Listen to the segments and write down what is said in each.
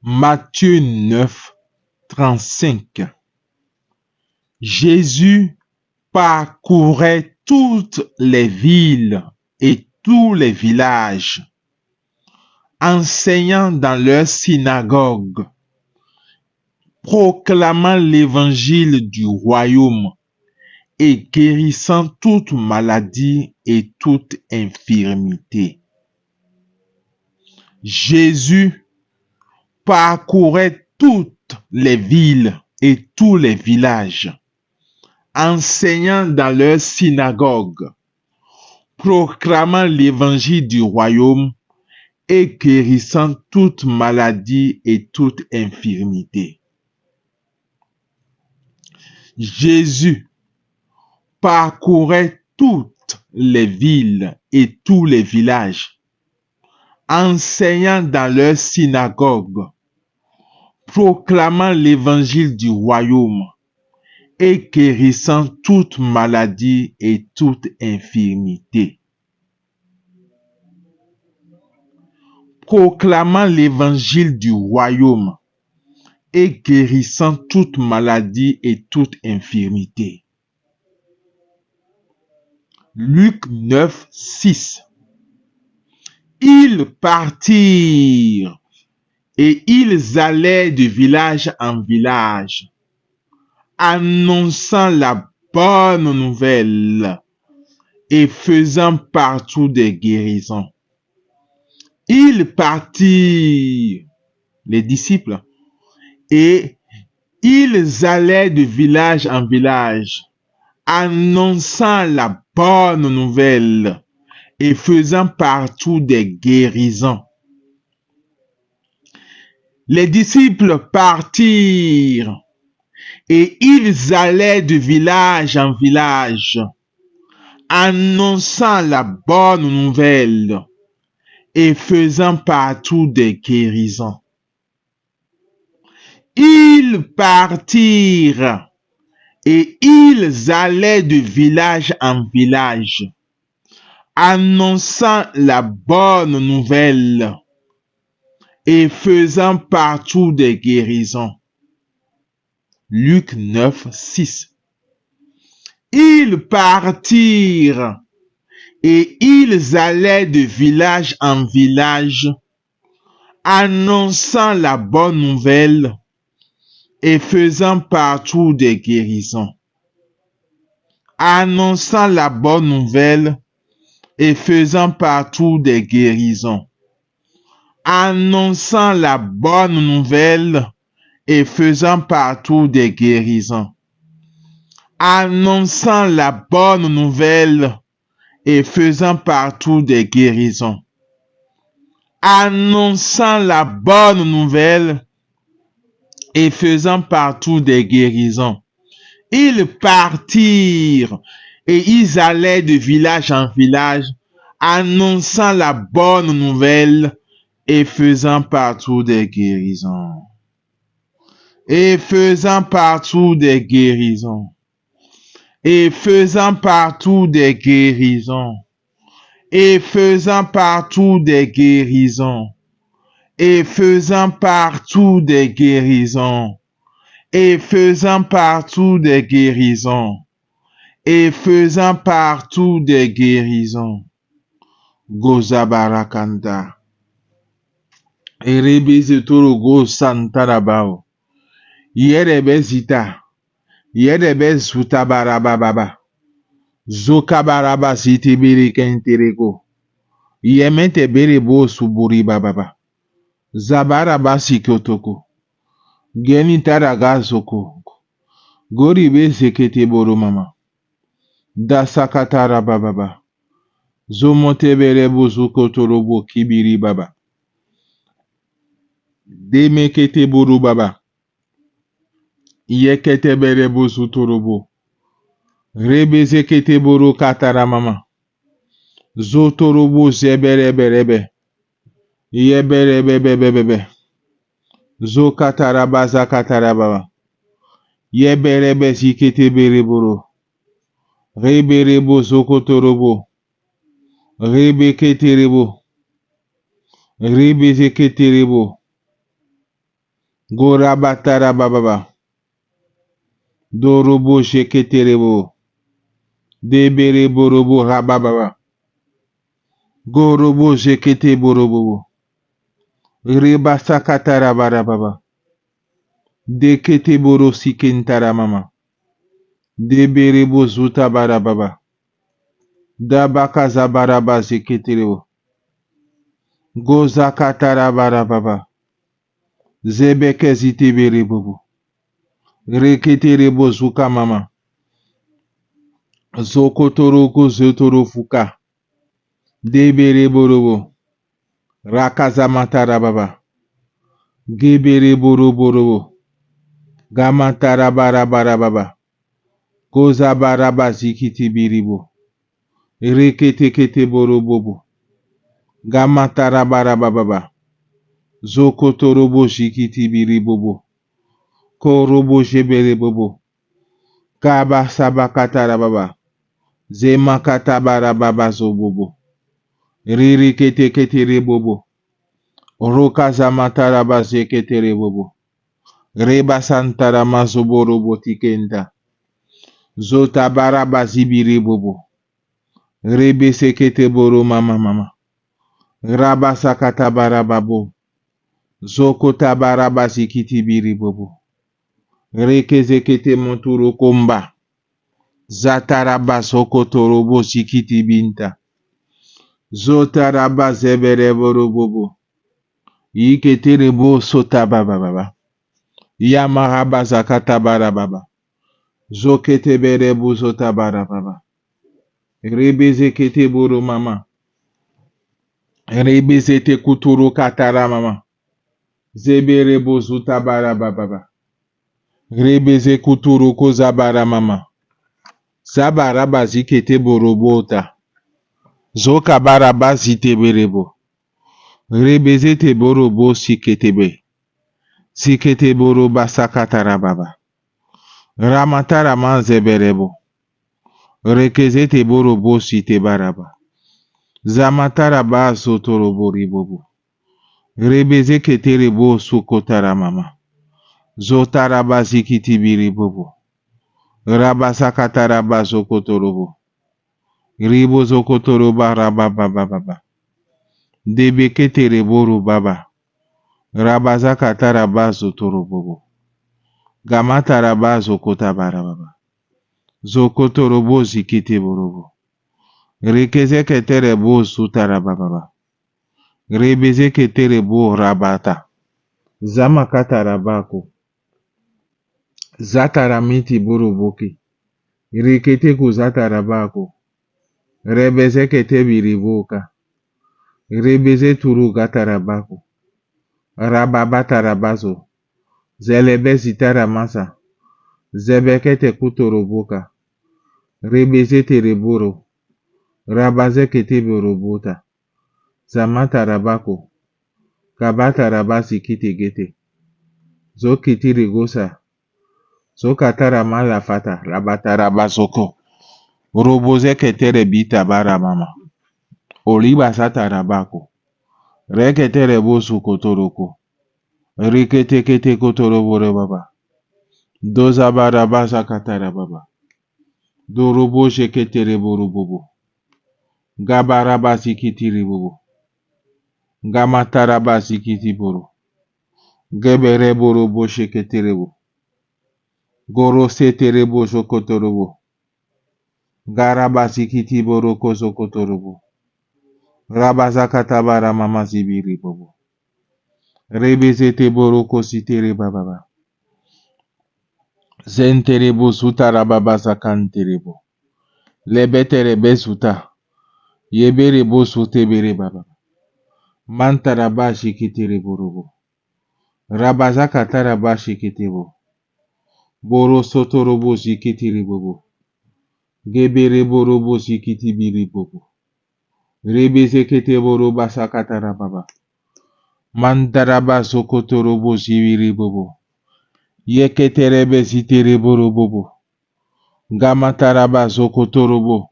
Matthieu 9, 35. Jésus parcourait toutes les villes et tous les villages, enseignant dans leurs synagogues, proclamant l'évangile du royaume et guérissant toute maladie et toute infirmité. Jésus parcourait toutes les villes et tous les villages, enseignant dans leurs synagogues, proclamant l'évangile du royaume et guérissant toute maladie et toute infirmité. Jésus parcourait toutes les villes et tous les villages, enseignant dans leurs synagogues, proclamant l'évangile du royaume et guérissant toute maladie et toute infirmité. Proclamant l'évangile du royaume et guérissant toute maladie et toute infirmité. Luc 9, 6. Ils partirent et ils allaient de village en village, annonçant la bonne nouvelle et faisant partout des guérisons. Ils partirent, les disciples, et ils allaient de village en village, annonçant la bonne nouvelle et faisant partout des guérisons. Les disciples partirent et ils allaient de village en village, annonçant la bonne nouvelle et faisant partout des guérisons. Ils partirent et ils allaient de village en village, annonçant la bonne nouvelle et faisant partout des guérisons. Luc 9, 6. Ils partirent et ils allaient de village en village, annonçant la bonne nouvelle et faisant partout des guérisons. Annonçant la bonne nouvelle et faisant partout des guérisons. Annonçant la bonne nouvelle et faisant partout des guérisons. Annonçant la bonne nouvelle et faisant partout des guérisons. Annonçant la bonne nouvelle et faisant partout des guérisons. Ils partirent et ils allaient de village en village, annonçant la bonne nouvelle et faisant partout des guérisons. Et faisant partout des guérisons. Et faisant partout des guérisons. Et faisant partout des guérisons. Et faisant partout des guérisons. Et faisant partout des guérisons. Et faisant partout des guérisons. Gozabarakanda. Erebeze go santarabao. Yerebe zita. Yerebe zutabarababa. Zokabaraba zitibiri kenterego. Yemente berebo suburi bababa. Zabaraba sikotoko. Geni taragazoko. Goribe zekete boro mama. Dasakatara bababa. Zomote berebo zukotorobo kibiri baba. Demekete boro baba. Yekete berebo zutorobo. Rebeze kete boro katara mama. Zotorobo zebereberebe. Yeberebebebebe. Zokatara baza katara baba. Yeberebe zikete bereboro. Reberebo zokotorobo. Rebeketerebo. Rebeze keterebo. Gorabatara bababa. Dorobo sheketerebo. Debere borobo rabababa. Gorobo shekete borobo. Reba sakatara barababa. Dekete boro sikentara mama. Debere bozuta barababa. Dabaka zabaraba zeketerebo. Goza katara barababa. Zebeke zitebere bobo. Reketerebo zuka mama. Zokotoroko zotoro fuka. Debere borobo. Rakazamatara baba. Gebere borobo. Gamatara barabara baba. Goza baraba zikiti biribo. Rekete kete borobobo. Gamatara baraba baba. Zokotorobo zikiti biribobo. Korobo jebere bobo. Kaba sabakatara baba. Zemakata barababa zobobo. Riri kete kete rebobo. Roka zamatara bazekete rebobo. Reba santara mazoborobo tikenda. Zota baraba zibiri bobo. Rebe sekete boro mama mama. Raba sakata barababo. Zoko tabaraba zikiti biri bobo. Reke zekete monturo komba. Zataraba zoko torobo zikiti binta. Zotaraba zebere boro bobo. Yikete rebo sota baba baba. Yamaraba zakata barababa. Zokete bere buzota barababa. Rebe zekete boro mama. Rebe zete kuturu katara mama. Zebere bozuta barababa. Rebe ze kuturu kozabara mama. Zabaraba zikete borobota. Zoka baraba zite berebo. Rebe zete borobo siketebe. Sikete boroba sakatara baba. Ramatara manzeberebo. Rekezete borobo site baraba. Zamatara ba sotorobo ribobo. Rebeze keterebo sukotara mama. Zotara ba zikiti biribobo. Rabasakatara ba zokotorobo. Ribo zokotoroba rababababa. Debe keterebo rubaba. Rabazakatara ba zotorobobo. Gamatara ba zokotabarababa. Zokotorobo zikiti borobo. Rekeze keterebo sutarababa. Rebeze keterebo rabata. Zamakata rabako. Zataramiti burubuki. Rikete kuzatarabako. Rebeze kete biribuka. Rebeze turu gatarabako. Rababata rabazo. Zelebe zitaramasa. Zebekete kuturubuka. Rebeze tereburu. Rabaze kete burubuta. Zamata rabako. Kabata rabasi kiti gete. Zokiti rigosa. Zokatara malafata. Labata rabazoko. Roboze ketere bita bara mama. Oliba sata rabako. Reketere bosu kotoroko. Rikete kete kotorobore baba. Doza bara basa katara baba. Dorobo sheketere borobobo. Gabara basi kitiri bobo. Gamatara basi kiti boro. Gebere borobo sheketere bo. Goro setere bo sokotorobo. Garabasi kiti boro koso kotorobo. Rabazakatabara mama zibiri bobo. Rebezete boroko sitere bababa. Zenterebo sutara baba zakanterebo. Lebetere besuta. Yeberebo sutebere baba. Mantara bashi kitere borobo. Rabazakatara bashi kitebo. Boro sotorobo zikitiri bobo. Gebere borobo zikitibiri bobo. Rebezekete boroba sakatara baba. Mandaraba sokotorobo zibiri bobo. Yeketerebe zitere borobobo. Gamataraba zokotorobo.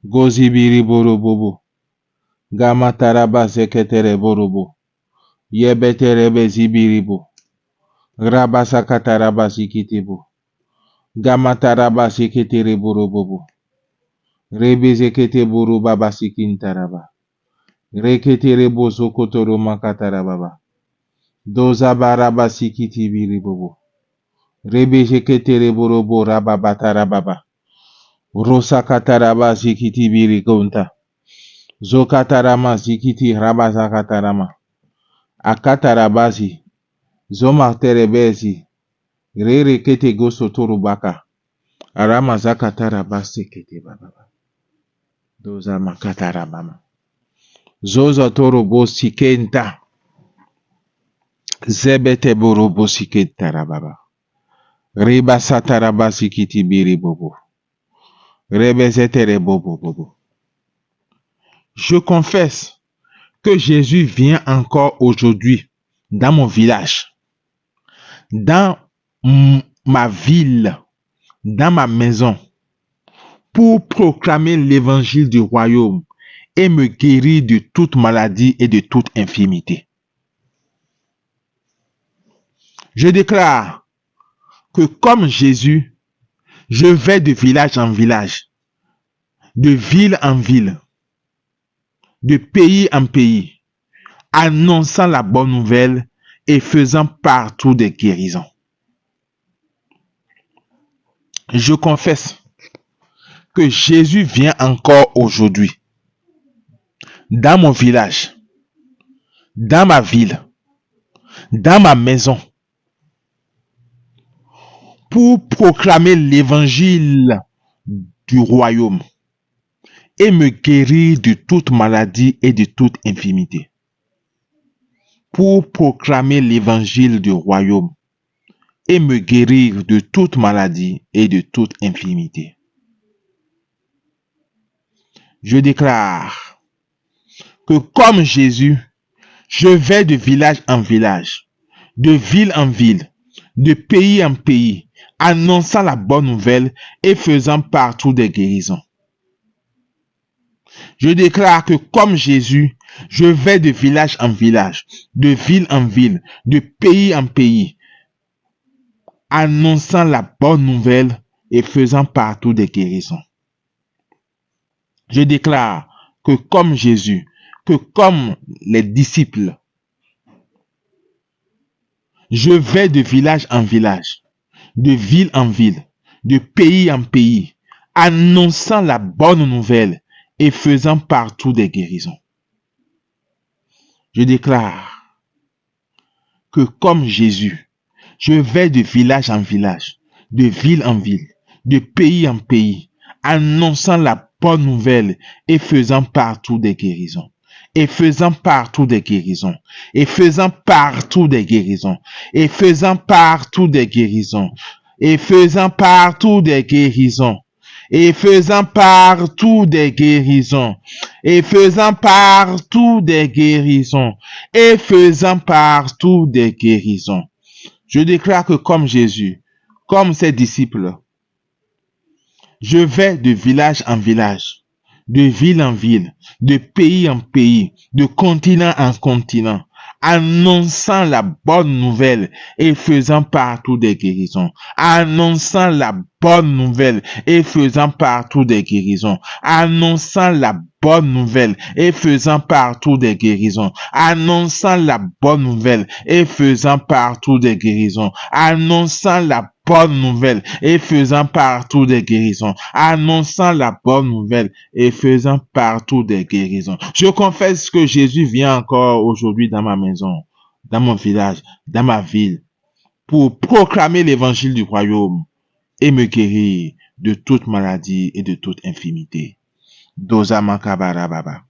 Gozibiri borobobo. Gamataraba zeketere borobo. Yebeterebe zibiribo. Rabasakatarabasi kitebo. Gamatarabasi ketereborobobo. Rebezeketeboro babasi kintaraba. Reketerebo sokotoro makatarababa. Dozabarabasi kitibiribobo. Rebezeketereborobo rababatarababa. Rosakatarabasi kitibiri gonta. Zokatarama zikiti rabazakatarama. Akatarabasi. Zomaterebezi. Rere kete goso torubaka. Arama zakatarabasi kete bababa. Doza makatarabama. Zoza torobo sikenta. Zebete borobo sikenta rababa. Riba satarabasi kiti biri bobo. Rebezetere bobo bobo. Je confesse que Jésus vient encore aujourd'hui dans mon village, dans ma ville, dans ma maison, pour proclamer l'évangile du royaume et me guérir de toute maladie et de toute infirmité. Je déclare que comme Jésus, je vais de village en village, de ville en ville, de pays en pays, annonçant la bonne nouvelle et faisant partout des guérisons. Je confesse que Jésus vient encore aujourd'hui dans mon village, dans ma ville, dans ma maison, pour proclamer l'évangile du royaume et me guérir de toute maladie et de toute infirmité. Pour proclamer l'évangile du royaume et me guérir de toute maladie et de toute infirmité. Je déclare que comme Jésus, je vais de village en village, de ville en ville, de pays en pays, annonçant la bonne nouvelle et faisant partout des guérisons. Je déclare que comme Jésus, je vais de village en village, de ville en ville, de pays en pays, annonçant la bonne nouvelle et faisant partout des guérisons. Je déclare que comme Jésus, que comme les disciples, je vais de village en village, de ville en ville, de pays en pays, annonçant la bonne nouvelle et faisant partout des guérisons. Je déclare que comme Jésus, je vais de village en village, de ville en ville, de pays en pays, annonçant la bonne nouvelle et faisant partout des guérisons. Et faisant partout des guérisons. Et faisant partout des guérisons. Et faisant partout des guérisons. Et faisant partout des guérisons. Et faisant partout des guérisons. Et faisant partout des guérisons. Et faisant partout des guérisons. Je déclare que comme Jésus, comme ses disciples, je vais de village en village, de ville en ville, de pays en pays, de continent en continent, annonçant la bonne nouvelle et faisant partout des guérisons. Annonçant la bonne nouvelle et faisant partout des guérisons. Annonçant la bonne nouvelle et faisant partout des guérisons. Annonçant la bonne nouvelle et faisant partout des guérisons. Annonçant la bonne nouvelle et faisant partout des guérisons. Annonçant la bonne nouvelle et faisant partout des guérisons. Je confesse que Jésus vient encore aujourd'hui dans ma maison, dans mon village, dans ma ville, pour proclamer l'évangile du royaume et me guérir de toute maladie et de toute infirmité. Doza makabara baba.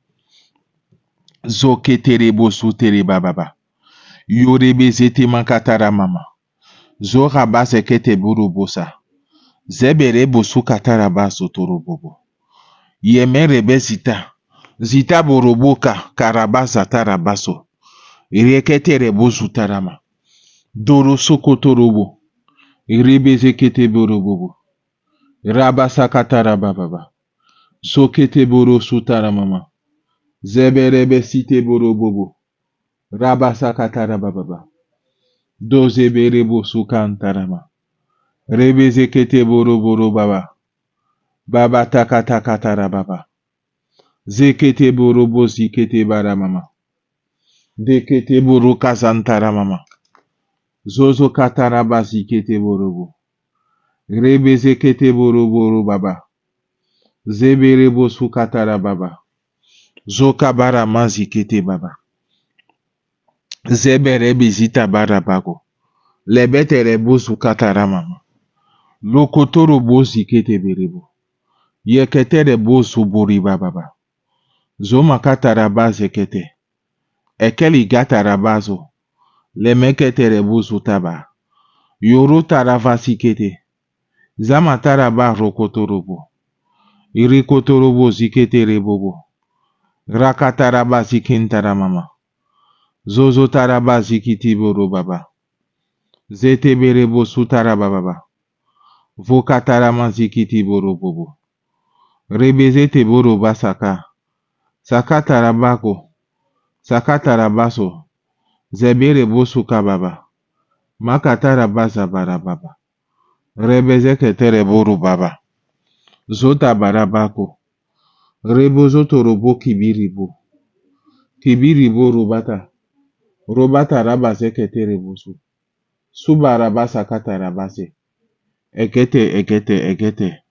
Zoketerebo sutereba baba. Yorebe zete mankatara mama. Zoraba sekete burubosa. Zebere bosu kataraba sotorobobo. Yemerebe zita. Zita boroboka karaba zatarabaso. Rekete bosu tarama. Doro sokotorobo. Rebe zekete borobobo. Rabasa kataraba baba. Zokete boro sutaramama. Zeberebe site borobobo. Rabasa kataraba baba. Doze berebo sukantarama. Rebe zekete boro baba. Baba takatara baba. Zekete borobo zikete bara mama. Dekete boro kazantara mama. Zozo kataraba zikete borobo. Rebe zekete boro baba. Zeberebo sukatara baba. Zoka bara mazikete baba. Zeberebe zita bara bago. Lebetere bo sukatara mama. Lokotoro bo zikete berebo. Yeketere bo suburi baba. Zoma kataraba zekete. Ekeli gatarabazo. Lemeketere bo sutaba. Yoro tarava sikete. Zama taraba rokotorobo. Irikotorobo zikete rebobo. Rakataraba zikintara mama. Zozo taraba zikiti boro baba. Zete berebo sutaraba baba. Vokatarama zikiti boro bobo. Rebezete boro basaka. Sakatarabako. Sakatarabaso. Zebere bosuka baba. Makatarabaza bara baba. Rebezeke tere boro baba. Zota barabako. Rebo zoto robo kibiribo. Kibiribo robata. Robata rabazeke tere bosu. Suba rabasa katarabase. Ekete.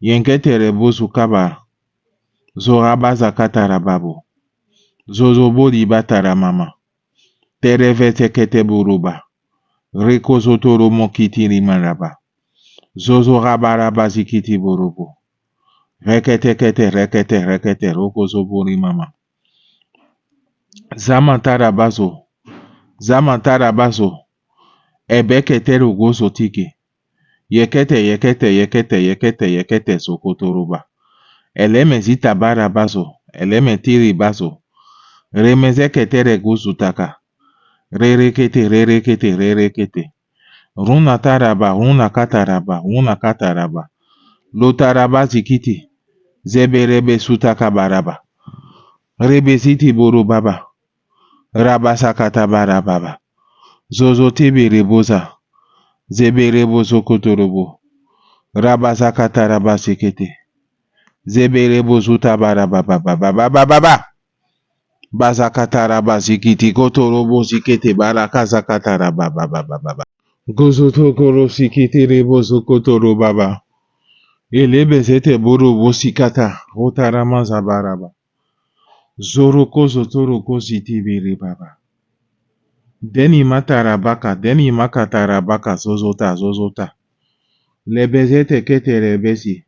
Yenkete rebosu kaba. Zorabaza katarababo. Zozobodi batara mama. Terevete kete buruba. Reko zoto romo kitiri maraba. Zozo rabaraba zikiti burubu. Rekete. Roko zobori mama. Zamantara bazo. Ebekete rugozo tiki. Yekete sokotoruba. Eleme zita bara bazo. Eleme tiri bazo. Remezekete reguzu taka. Rerekete. Runa kataraba. Lotaraba zikiti. Zeberebe sutaka baraba. Rebe ziti buru baba. Rabasakata barababa. Zozo tibi reboza. Zeberebo zokotorobo. Rabasakata rabasikete. Zeberebo zuta barababa. Bazakata rabazikiti kotorobo zikete barakazakata rabababa. Gozoto koro sikiti rebo zokotoro baba. Elebe zete buru bosikata. Otaramaza baraba. Zoroko zotoro zitibiri baba. Deni makatarabaka zozota. Lebezete kete rebesi.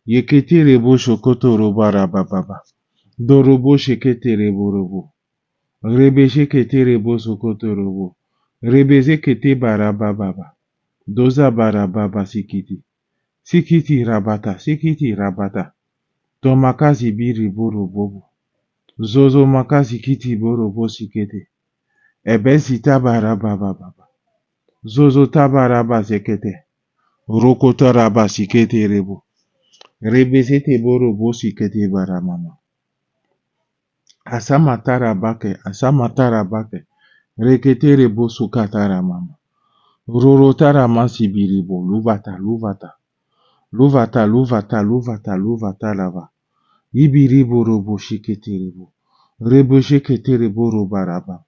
Yekete rebo shokoto robara baba. Dorobo shekete rebo robo. Rebe shekete rebo sokoto robo. Rebeze kete baraba baba. Doza barababa sikiti. Sikiti rabata. Tomakazi biri boro bobo. Zozo makazi kiti boro bosikete. Ebesi tabaraba baba. Zozo tabaraba zekete. Rokota raba sikete rebo. Rebezete boro bosikete baramama. Asamatara bake. Rekete rebo sukatara mama. Rorotara masibiribo. Luvata lava. Ibiribo robo shikete rebo. Rebo shikete rebo robaraba.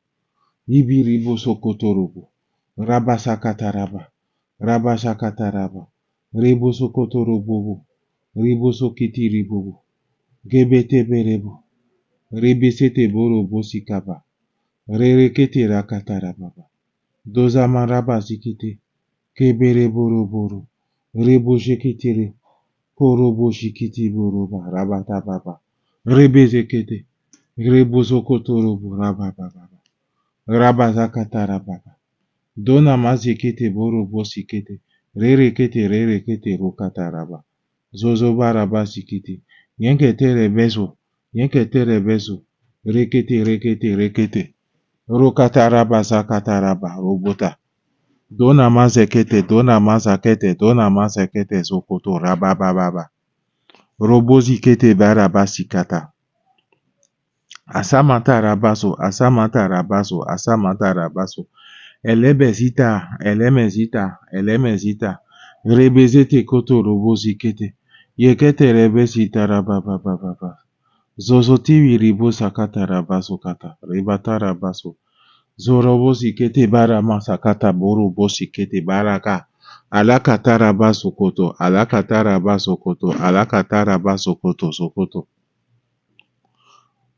Ibiribo sokoto robo. Rabasakataraba. Rebo sokoto robo. Rebo sokiti rebo. Gebete berebo. Rebesete boro bosikaba. Rerekete rakatarababa. Dozamaraba zikite. Kebere boro. Rebo shekitire. Korobo shikiti boroba. Rabata baba. Rebezekete. Rebo sokoto robo. Rababa. Rabazakatarababa. Dona mazikete boro bosikete. Rerekete rokataraba. Zozobaraba zikiti. Yenkete rebezo. Rekete. Rokataraba zakataraba. Robota. Dona mazakete zokoto rabababa. Robozikete baraba sikata. Asamata rabaso. Elebezita, elemezita, elemezita. Rebezete koto robozikete. Yekete rebezita rababababa. Zozoti wiribo sakata rabaso kata. Rebata rabaso. Zorobozikete barama sakata borobozikete baraka. Alakata rabaso koto. Alakata rabaso koto. Alakata rabaso koto sokoto.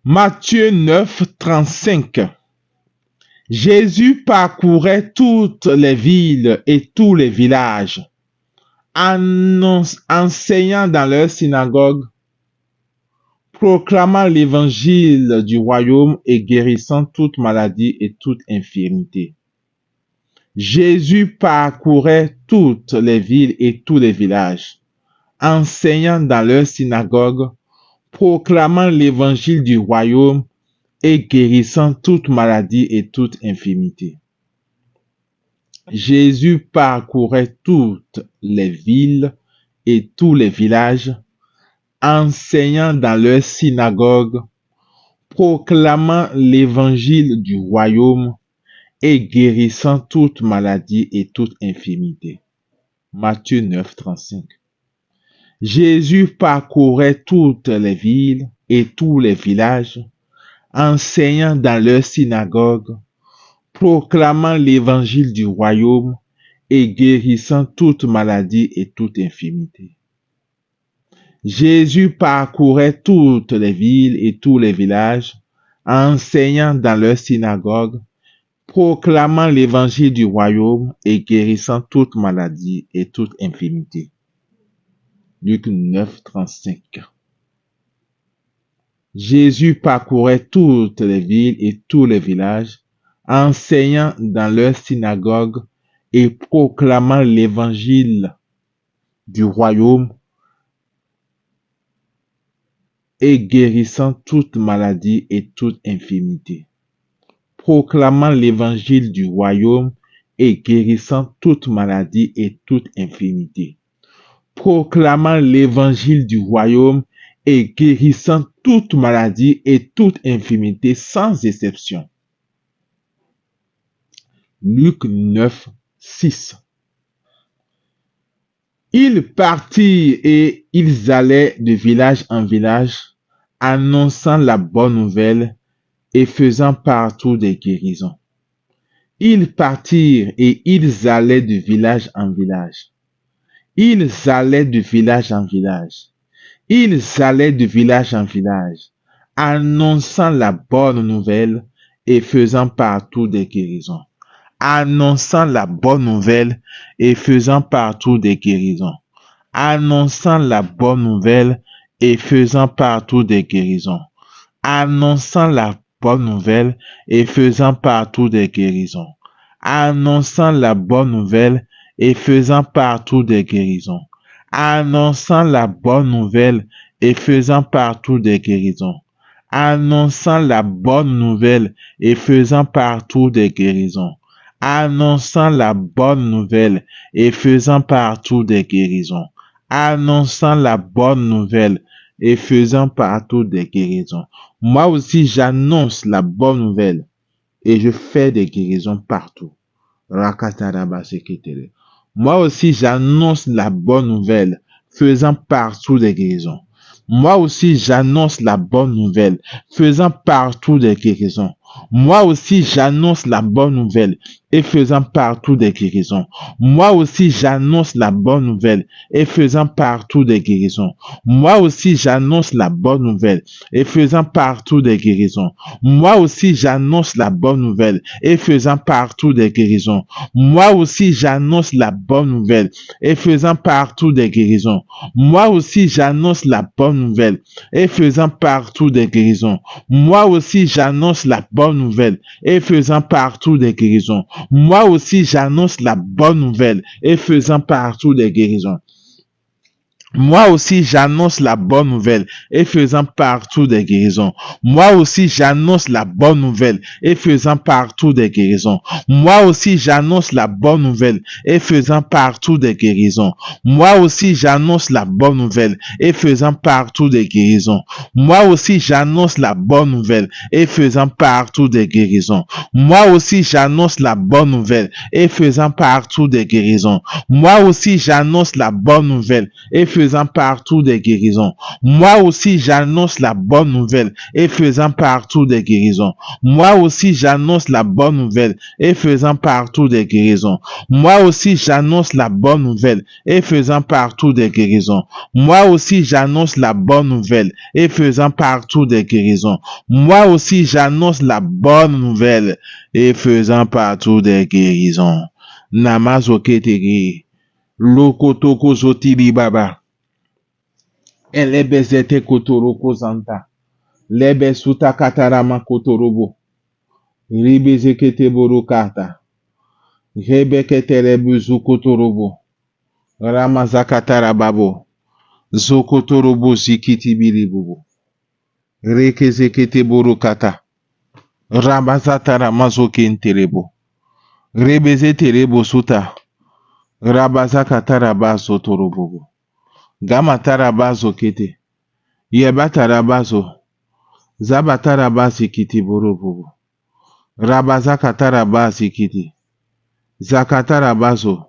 Matthieu 9, 35. Jésus parcourait toutes les villes et tous les villages, enseignant dans leurs synagogues, proclamant l'évangile du royaume et guérissant toute maladie et toute infirmité. Jésus parcourait toutes les villes et tous les villages, enseignant dans leurs synagogues, proclamant l'évangile du royaume et guérissant toute maladie et toute infirmité. Jésus parcourait toutes les villes et tous les villages, enseignant dans leurs synagogues, proclamant l'évangile du royaume et guérissant toute maladie et toute infirmité. Matthieu 9, 35. Jésus parcourait toutes les villes et tous les villages, enseignant dans leurs synagogues, proclamant l'évangile du royaume et guérissant toute maladie et toute infirmité. Jésus parcourait toutes les villes et tous les villages, enseignant dans leurs synagogues, proclamant l'évangile du royaume et guérissant toute maladie et toute infirmité. Luc 9, 35. Jésus parcourait toutes les villes et tous les villages, enseignant dans leurs synagogues et proclamant l'évangile du royaume et guérissant toute maladie et toute infirmité. Proclamant l'évangile du royaume et guérissant toute maladie et toute infirmité. Proclamant l'évangile du royaume et guérissant toute maladie et toute infirmité sans exception. Luc 9, 6. Ils partirent et ils allaient de village en village, annonçant la bonne nouvelle et faisant partout des guérisons. Ils partirent et ils allaient de village en village. Ils allaient de village en village. Ils allaient de village en village, annonçant la bonne nouvelle et faisant partout des guérisons. Annonçant la bonne nouvelle et faisant partout des guérisons. Annonçant la bonne nouvelle et faisant partout des guérisons. Annonçant la bonne nouvelle et faisant partout des guérisons. Annonçant la bonne nouvelle et faisant partout des guérisons. Annonçant la bonne nouvelle et faisant partout des guérisons. Annonçant la bonne nouvelle et faisant partout des guérisons. Annonçant la bonne nouvelle et faisant partout des guérisons. Annonçant la bonne nouvelle et faisant partout des guérisons. Moi aussi, j'annonce la bonne nouvelle et je fais des guérisons partout. Moi aussi, j'annonce la bonne nouvelle, faisant partout des guérisons. Moi aussi, j'annonce la bonne nouvelle, faisant partout des guérisons. Moi aussi, j'annonce la bonne nouvelle et faisant partout des guérisons. Moi aussi, j'annonce la bonne nouvelle et faisant partout des guérisons. Moi aussi, j'annonce la bonne nouvelle et faisant partout des guérisons. Moi aussi, j'annonce la bonne nouvelle et faisant partout des guérisons. Moi aussi, j'annonce la bonne nouvelle et faisant partout des guérisons. Moi aussi, j'annonce la bonne nouvelle et faisant partout des guérisons. Moi aussi, j'annonce la bonne nouvelle et faisant partout des guérisons. Moi aussi, j'annonce la bonne nouvelle et faisant partout des guérisons. Moi aussi, j'annonce la bonne nouvelle et faisant partout des guérisons. Moi aussi, j'annonce la bonne nouvelle et faisant partout des guérisons. Moi aussi, j'annonce la bonne nouvelle et faisant partout des guérisons. Moi aussi, j'annonce la bonne nouvelle et faisant partout des guérisons. Moi aussi, j'annonce la bonne nouvelle et faisant partout des guérisons. Moi aussi, j'annonce la bonne nouvelle et faisant partout des guérisons. Moi aussi, j'annonce la bonne nouvelle et faisant partout des guérisons. Moi aussi, j'annonce la bonne nouvelle et faisant partout des guérisons. Moi aussi, j'annonce la bonne nouvelle et faisant partout des guérisons. Moi aussi, j'annonce la bonne nouvelle et faisant partout des guérisons. Moi aussi, j'annonce la bonne nouvelle et faisant partout des guérisons. Moi aussi, j'annonce la bonne nouvelle et faisant partout des guérisons. Namazoketegi. Lokotoko zotiri baba. Elebezete kotoroko zanta. Lebe suta katarama kotorobo. Ribezekete borokata. Rebekete rebuzu kotorobo. Ramazakatara babo. Zokotorobo zikiti biribubu. Rekezekete borokata. Ramazatara mazokenterebo. Rebezete rebo suta. Rabazakatara bazo torobobo. Gamatara bazo kete. Yebatara bazo. Zabatara basi kiti borobobo. Rabazakatara basi kiti. Zakatara bazo.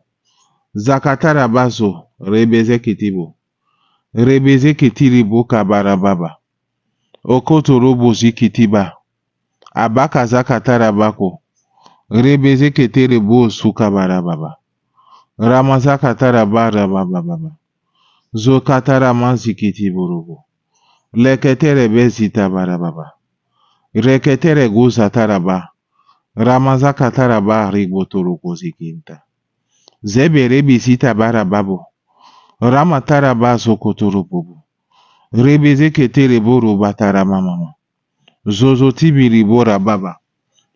Zakatara bazo. Rebeze kitibo. Rebeze kitiribo kabarababa. Okotorobo zikitiba. Abaka zakatara bako. Rebeze keterebo sukabarababa. Ramazakatara barababa. Zokatara manzikiti borobo. Leketere bezita barababa. Reketere guzataraba. Ramazakataraba rigotoro zikinta. Zebere bisita barababo. Ramataraba zokotorobobo. Rebeze ketere boro bataramama. Zozotibiri bora baba.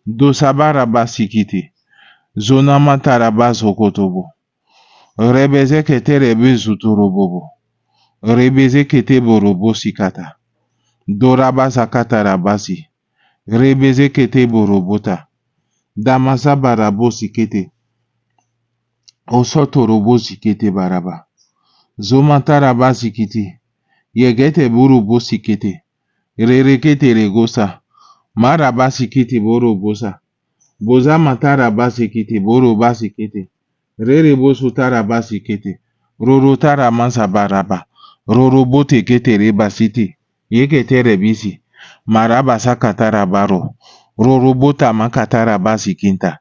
Dosabara basikiti. Zonamatara zokotobo. Rebeze ketere bezutorobobo. Rebeze kete borobo sikata. Doraba zakatara basi. Rebeze kete borobota. Damasa barabo sikete. Osoto robo sikete baraba. Zomantara basikiti. Yegete borobo sikete. Rerekete regosa. Maraba sikete borobosa. Boza matara basikete boroba sikete. Rerebo sutara basikete. Rorotara mansa baraba. Rorobote kete reba siti. Yekete rebisi. Maraba sakatara baro. Rorobota makatara basikinta.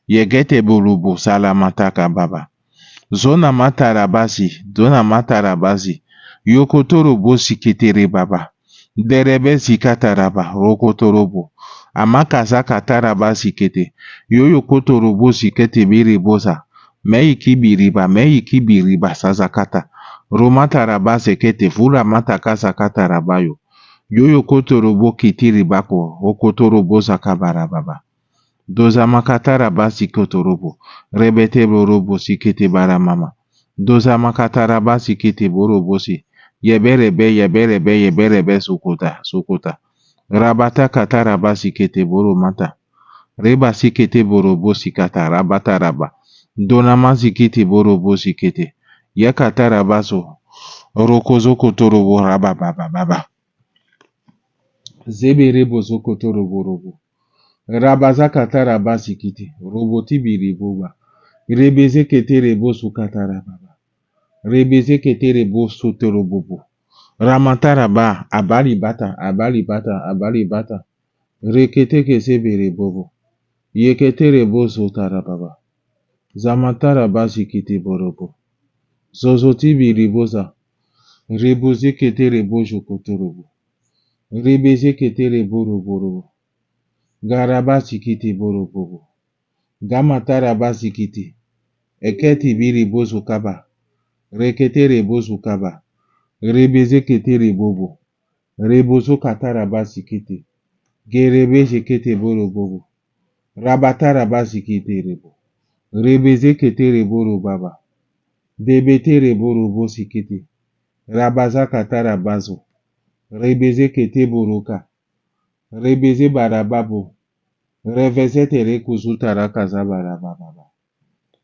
Yegete bulubu salamataka baba. Zona matara basi. Zona matara basi. Yokotoro bosi ketere baba. Derebe zikataraba. Rokotorobo. Amaka zakatara basi kete. Yoyo kotoro bosi kete biri bosa. Mei kibiriba. Mei kibiriba sazakata. Romatara base kete. Fura mataka zakatarabayo. Yoyo kotorobo kitiri bako. Okotorobo zakabara baba. Doza makatara basi kotorobo. Rebete borobo sikete bara mama. Doza makatara basi kete borobo si. Yeberebe sukota. Rabata katara basi kete boro mata. Reba sikete borobo sikata rabata raba. Donama sikete borobo sikete. Yakatara baso. Rokozo kotorobo raba baba baba. Zeberebo zokotorobo robo. Rabazakatara basikiti. Roboti biriboba. Rebeze ketere bosu katara baba. Rebeze ketere bosu torobobo. Ramantara ba. Abali bata. Rekete kesebere bobo. Yeketere bosu tara baba. Zamantara basikiti borobo. Zozoti biriboza. Reboze ketere bojo kotorobo. Rebeze ketere borobo. Garabasikiti borobobo. Gamatara basikiti. Eketi biri bozu kaba. Reketere bozu kaba. Rebeze ketere bobo. Rebozo katara basikiti. Gerebe shekete boro bobo. Rabatara basikiti rebo. Rebeze ketere boro baba. Debetere boro bosikiti. Rabaza katarabazo. Rebeze kete buruka. Rebeze barababu. Reveze tere kuzuta rakaza barababa.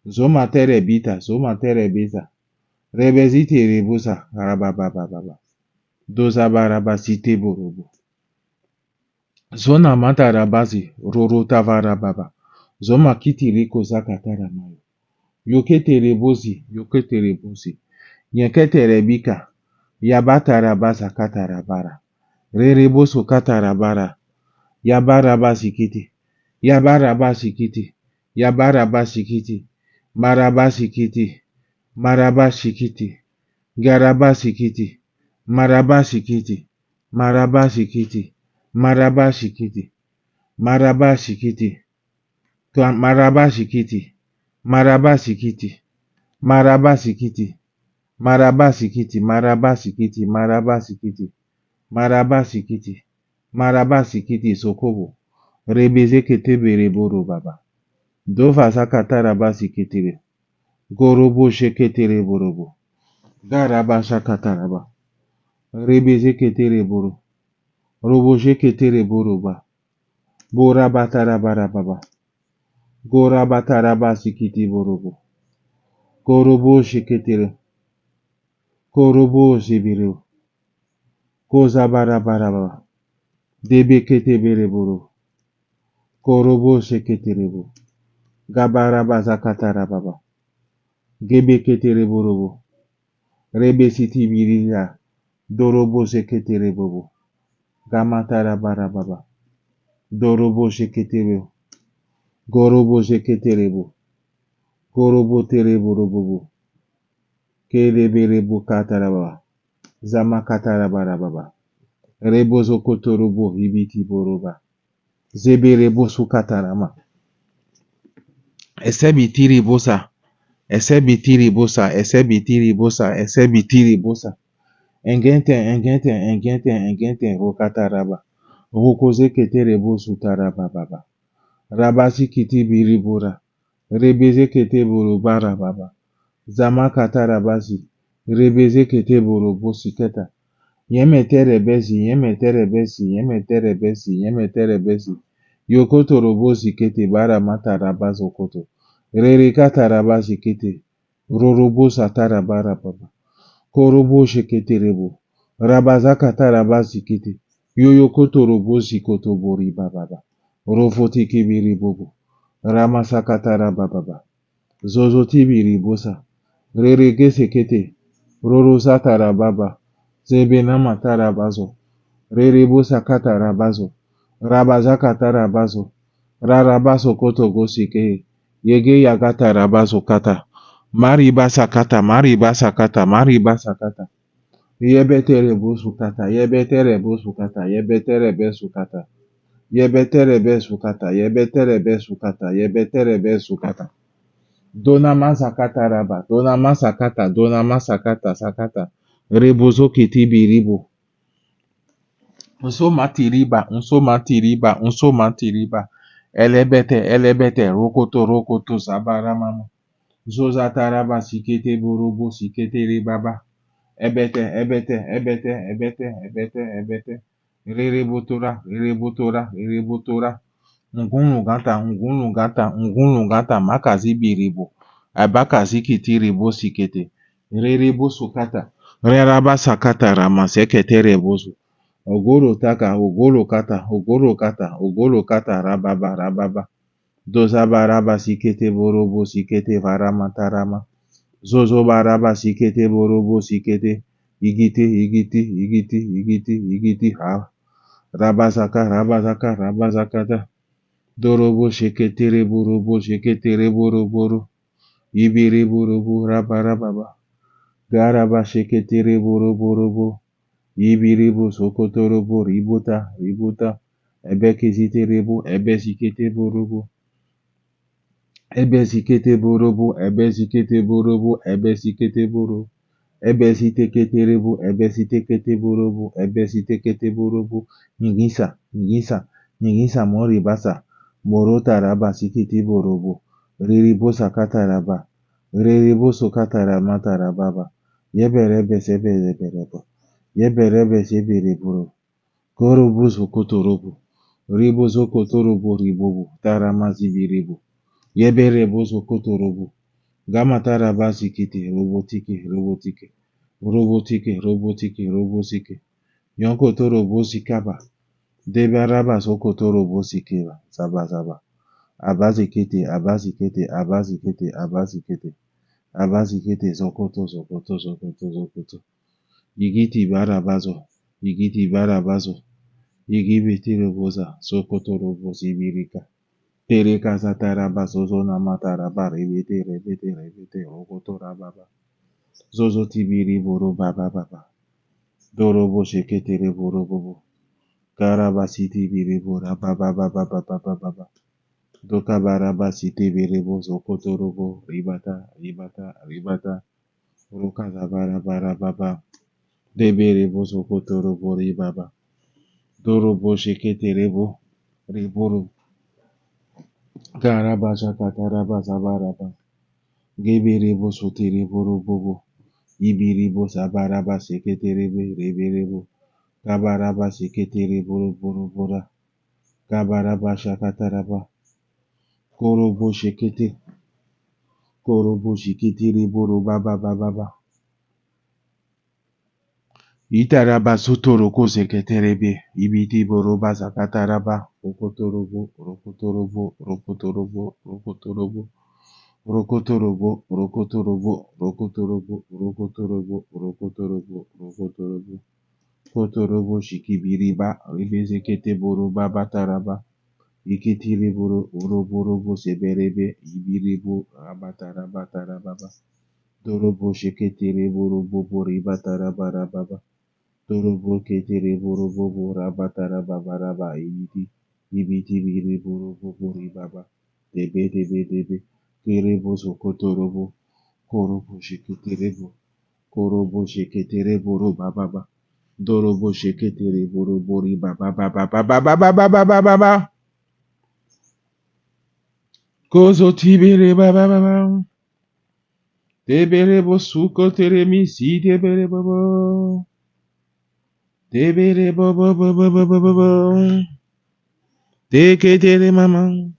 Zoma tere bita. Zoma tere bita. Rebezi tere busa. Rabababa. Doza barabasite burubu. Zona mata rabazi. Roro tavarababa. Zoma kiti riko zakatara mayo. Yoke tere bozi. Nyekete rebika. Yabata rabasa katarabara. Rereboso katarabara. Yabarabasikiti. Yabarabasikiti. Yabarabasikiti. Marabasikiti. Marabasikiti. Garabasikiti. Marabasikiti. Marabasikiti. Marabasikiti. Marabasikiti. Marabasikiti. Marabasikiti. Marabasikiti. Marabasikiti. Marabasikiti. Marabasikiti. Marabasikiti. Marabasikiti sokobo. Rebeze kete reboro baba. Dova zakata rabasikitire. Gorobo sheketere borobo. Garaba shakata raba. Rebeze kete reboro. Robo sheketere boroba. Bora batara barababa. Gora batara basikiti borobo. Gorobo sheketere. Gorobo shibire. Koza barabaraba. Debe kete bereboro. Gorobo sheketerebo. Gabaraba zakatara baba. Gebe ketereborobo. Rebe siti biriya. Dorobo seketerebobo. Gamatara barababa. Dorobo seketerebo. Gorobo seketerebo. Gorobo tereborobobo. Kereberebo katarababa. Zama katarabarababa. Rebo zokotorobo hibiti boroba. Zeberebo sukatarama. Esebitiri bosa. Esebitiri bosa. Esebitiri bosa. Esebitiri bosa. Engente, rokataraba. Rokoze ketere bosu taraba baba. Rabasi kiti biribura. Rebeze kete buru bara baba. Zama katarabasi. Rebeze kete buru bosi keta. Yemetere besi. Yokoto robosi kete bara matarabazo koto. Rere katarabasi kete. Rorobosa tarabara baba. Korobo sheketerebo. Rabazaka tarabasi kete. Yoyokoto robosi koto bori bababa. Rofoti kibiri bobo. Ramasaka tarababa. Zozoti biri bosa. Rerege sekete. Rorosa tarababa. Zebenama tarabazo. Rerebosa katarabazo. Rabazaka tarabazo. Rarabaso koto gosike. Yege yagata rabazo kata. Maribasa kata. Yebetere busukata. Yebetere besukata. Dona masakata raba. Dona masakata sakata. Rebozo kitibi ribo. Unso matiriba. Elebete. Rokoto, zabaramama. Zoza taraba sikete borobo sikete ribaba. Ebete. Rere botora. Ngunlugata, makazi biribo. Abakazi kiti ribo sikete. Rere sukata. Reraba sakata rama sekete rebozo. Ogolo kata, rababa. Doza baraba sikete borobo sikete varama tarama. Zozo baraba sikete borobo sikete. Igiti, ha. Rabazakata. Dorobo sheketere boroboro. Ibiri borobo rabarababa. Garaba sheketere boroboro. Ibiribo sokotorobo ributa. Ebekiziterebo ebesikete borobo. Ebesikete borobo. Ebesitekete borobo. Nyingisa moribasa. Morota raba sikiti borobo. Riribosa kataraba. Ririboso kataramata rababa. Yeberebe seberebe. Yeberebe sebereboro. Korobo zokotorobo. Ribo zokotorobo ribobo. Taramazi biribo. Yeberebo zokotorobo. Gamataraba zikiti. Robotike. Robotike. Robotike. Robotike. Robotike. Yonkotorobo zikaba. Debaraba zokotorobo zikeba. Zaba zaba. Abazikete. Abazikete. Abazikete. Abazikete. Abazikete. Zokoto. Zokoto. Zokoto. Zokoto. Yigiti barabazo. Yigiti barabazo. Yigibiti roboza. Sokoto robozi birika. Tereka zataraba zozo namataraba. Rebete rebete rebete. Rokoto rababa. Zozo tibiri boro baba baba. Dorobo shekete reboro bobo. Karabasi tibiri bora baba baba baba baba. Doka baraba siti birebo zokoto robo. Ribata ribata ribata. Roka zabara bara baba. Deberebo zokoto robo ribaba. Dorobo shekete rebo. Riboro. Karaba shakataraba zabaraba. Gebirebo soterebo robobo. Ibiribo sabaraba seketerebe reberebo. Kabaraba seketerebo roborobora. Kabaraba shakataraba. Korobo shekete. Korobo shiketerebo robaba bababa. Itaraba sotoroko seketerebe. Ibiti boroba zakataraba. Rokotorobo. Rokotorobo. Rokotorobo. Rokotorobo. Rokotorobo, rokotorobo, rokotorobo, rokotorobo, rokotorobo, rokotorobo, kotorobo, shikibiriba, ribezekete boroba bataraba, iketiri boro, uroborobo seberebe, ibiribo, rabataraba tarababa, dorobo sheketiri borobo boribataraba rababa, dorobo ketiri borobo rabataraba baraba, ibiti biri borobo boribaba, debe debe debe. Kerebo zokotorobo, korobo sheketerebo, korobo sheketerebo roba baba, dorobo sheketerebo robori baba baba baba baba baba baba baba, kozo tibere baba baba, teberebo sukoteremi si teberebo bo, teberebo bo bo bo bo bo bo bo, teketere maman.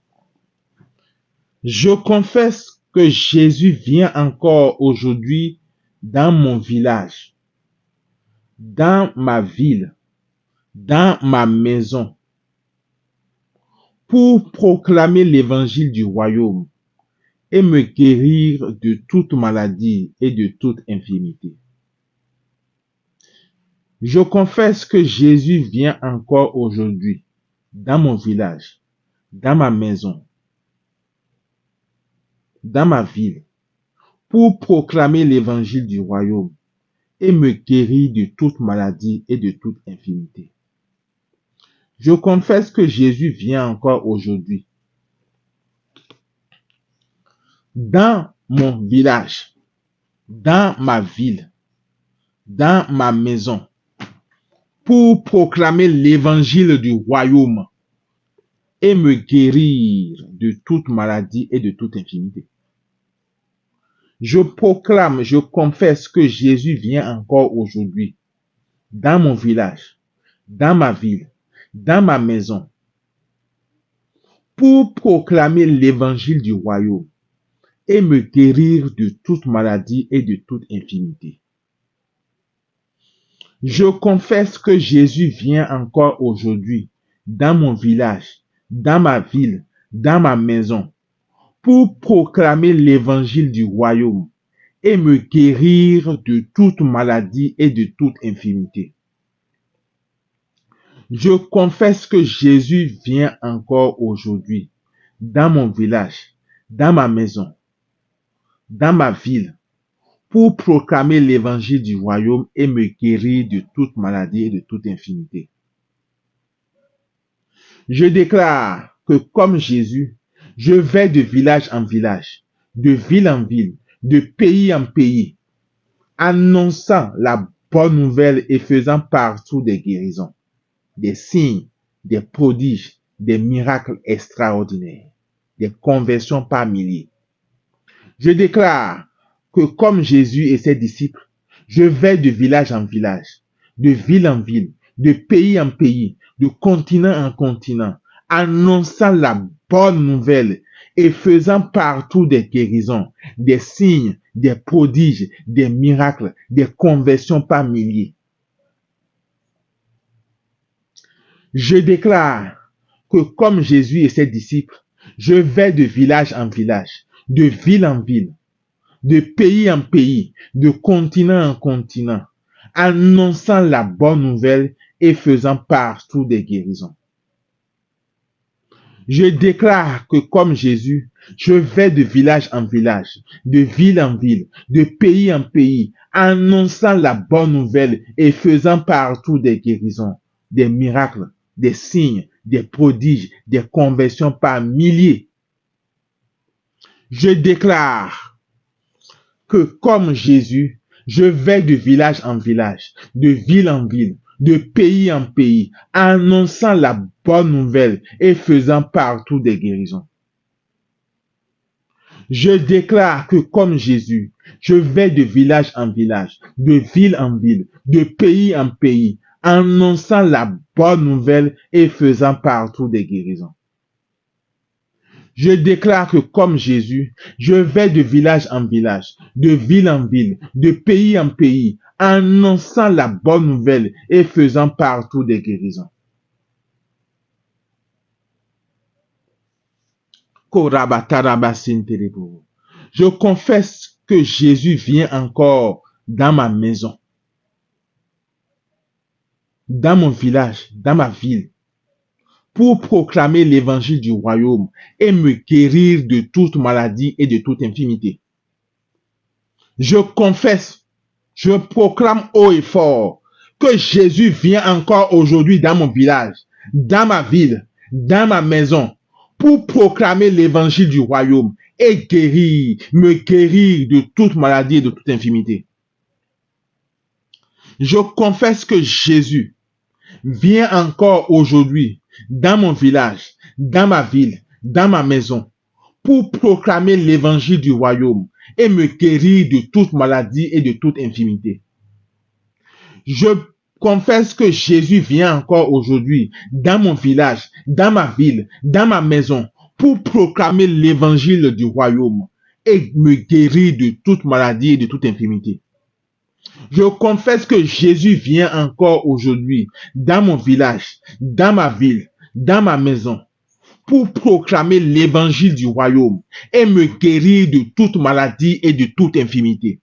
Je confesse que Jésus vient encore aujourd'hui dans mon village, dans ma ville, dans ma maison, pour proclamer l'évangile du royaume et me guérir de toute maladie et de toute infirmité. Je confesse que Jésus vient encore aujourd'hui dans mon village, dans ma maison, dans ma ville, pour proclamer l'évangile du royaume et me guérir de toute maladie et de toute infirmité. Je confesse que Jésus vient encore aujourd'hui dans mon village, dans ma ville, dans ma maison, pour proclamer l'évangile du royaume et me guérir de toute maladie et de toute infirmité. Je proclame, je confesse que Jésus vient encore aujourd'hui dans mon village, dans ma ville, dans ma maison, pour proclamer l'évangile du royaume et me guérir de toute maladie et de toute infirmité. Je confesse que Jésus vient encore aujourd'hui dans mon village, dans ma ville, dans ma maison, pour proclamer l'évangile du royaume et me guérir de toute maladie et de toute infirmité. Je confesse que Jésus vient encore aujourd'hui dans mon village, dans ma maison, dans ma ville, pour proclamer l'évangile du royaume et me guérir de toute maladie et de toute infirmité. Je déclare que comme Jésus, je vais de village en village, de ville en ville, de pays en pays, annonçant la bonne nouvelle et faisant partout des guérisons, des signes, des prodiges, des miracles extraordinaires, des conversions par milliers. Je déclare que comme Jésus et ses disciples, Je vais de village en village, de ville en ville, de pays en pays, de continent en continent, annonçant la bonne nouvelle et faisant partout des guérisons, des signes, des prodiges, des miracles, des conversions par milliers. Je déclare que comme Jésus et ses disciples, je vais de village en village, de ville en ville, de pays en pays, de continent en continent, annonçant la bonne nouvelle et faisant partout des guérisons. Je déclare que comme Jésus, je vais de village en village, de ville en ville, de pays en pays, annonçant la bonne nouvelle et faisant partout des guérisons, des miracles, des signes, des prodiges, des conversions par milliers. Je déclare que comme Jésus, je vais de village en village, de ville en ville, de pays en pays, annonçant la bonne nouvelle et faisant partout des guérisons. Je déclare que comme Jésus, je vais de village en village, de ville en ville, de pays en pays, annonçant la bonne nouvelle et faisant partout des guérisons. Je déclare que comme Jésus, je vais de village en village, de ville en ville, de pays en pays, annonçant la bonne nouvelle et faisant partout des guérisons. Je confesse que Jésus vient encore dans ma maison, dans mon village, dans ma ville, pour proclamer l'évangile du royaume et me guérir de toute maladie et de toute infirmité. Je confesse, je proclame haut et fort que Jésus vient encore aujourd'hui dans mon village, dans ma ville, dans ma maison, pour proclamer l'évangile du royaume et me guérir de toute maladie et de toute infirmité. Je confesse que Jésus vient encore aujourd'hui dans mon village, dans ma ville, dans ma maison, pour proclamer l'évangile du royaume et me guérir de toute maladie et de toute infirmité. Je confesse que Jésus vient encore aujourd'hui dans mon village, dans ma ville, dans ma maison, pour proclamer l'évangile du royaume et me guérir de toute maladie et de toute infirmité. Je confesse que Jésus vient encore aujourd'hui dans mon village, dans ma ville, dans ma maison, pour proclamer l'évangile du royaume et me guérir de toute maladie et de toute infirmité.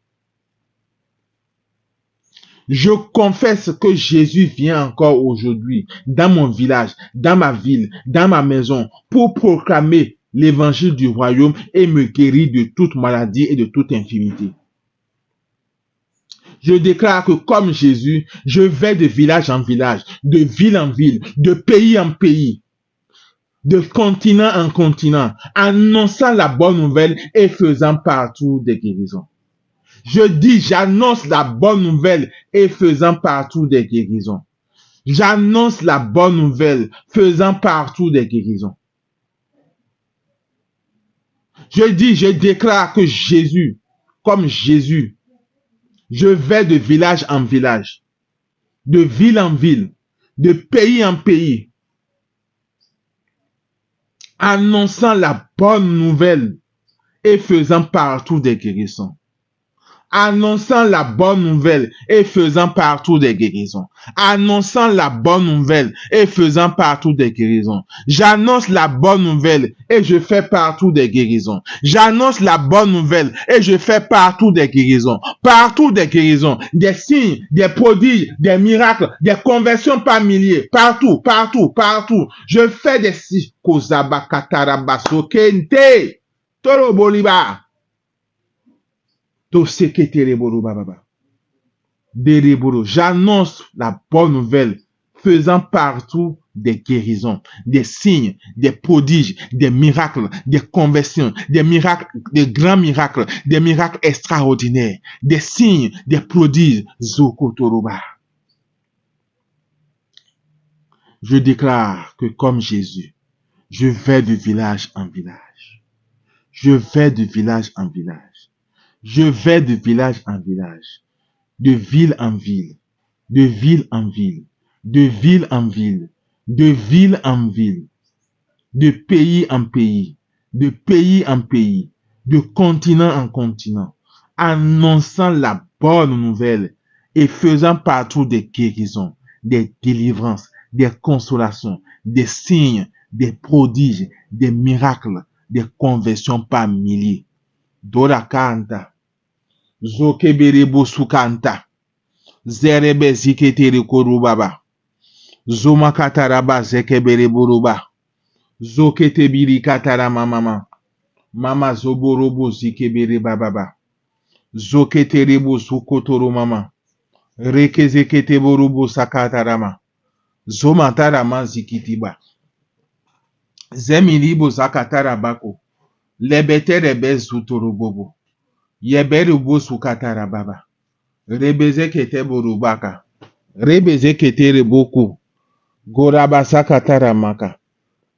Je confesse que Jésus vient encore aujourd'hui dans mon village, dans ma ville, dans ma maison, pour proclamer l'évangile du royaume et me guérir de toute maladie et de toute infirmité. Je déclare que comme Jésus, je vais de village en village, de ville en ville, de pays en pays, de continent en continent, annonçant la bonne nouvelle et faisant partout des guérisons. Je dis, j'annonce la bonne nouvelle et faisant partout des guérisons. J'annonce la bonne nouvelle, faisant partout des guérisons. Je dis, je déclare que Jésus, comme Jésus, je vais de village en village, de ville en ville, de pays en pays, annonçant la bonne nouvelle et faisant partout des guérisons. Annonçant la bonne nouvelle et faisant partout des guérisons. Annonçant la bonne nouvelle et faisant partout des guérisons. J'annonce la bonne nouvelle et je fais partout des guérisons. J'annonce la bonne nouvelle et je fais partout des guérisons. Partout des guérisons. Des signes, des prodiges, des miracles, des conversions par milliers. Partout, partout, partout. Je fais des signes. Toroboliba. J'annonce la bonne nouvelle, faisant partout des guérisons, des signes, des prodiges, des miracles, des conversions, des miracles, des grands miracles, des miracles extraordinaires, des signes, des prodiges. Zokotoroba. Je déclare que comme Jésus, je vais de village en village. Je vais de village en village. Je vais de village en village, de ville en ville, de ville en ville, de ville en ville, de ville en ville, de pays en pays, de pays en pays, de continent en continent, annonçant la bonne nouvelle et faisant partout des guérisons, des délivrances, des consolations, des signes, des prodiges, des miracles, des conversions par milliers. Dora kanta, zokeberebo sukanta, zerebe ziketere korubaba, zomakataraba zekeberebo zokete biri katara mama, mama zoborobo zikebere bababa, zokete rebo sukotoro mama, rekezekete borobo sakatarama, zomatarama zikitiba, zemilibo zakatara bako, lebetere bezutoro bobo, yeberubo sukatara baba, rebezekete borubaka, rebezekete reboku, goraba sakatara maka,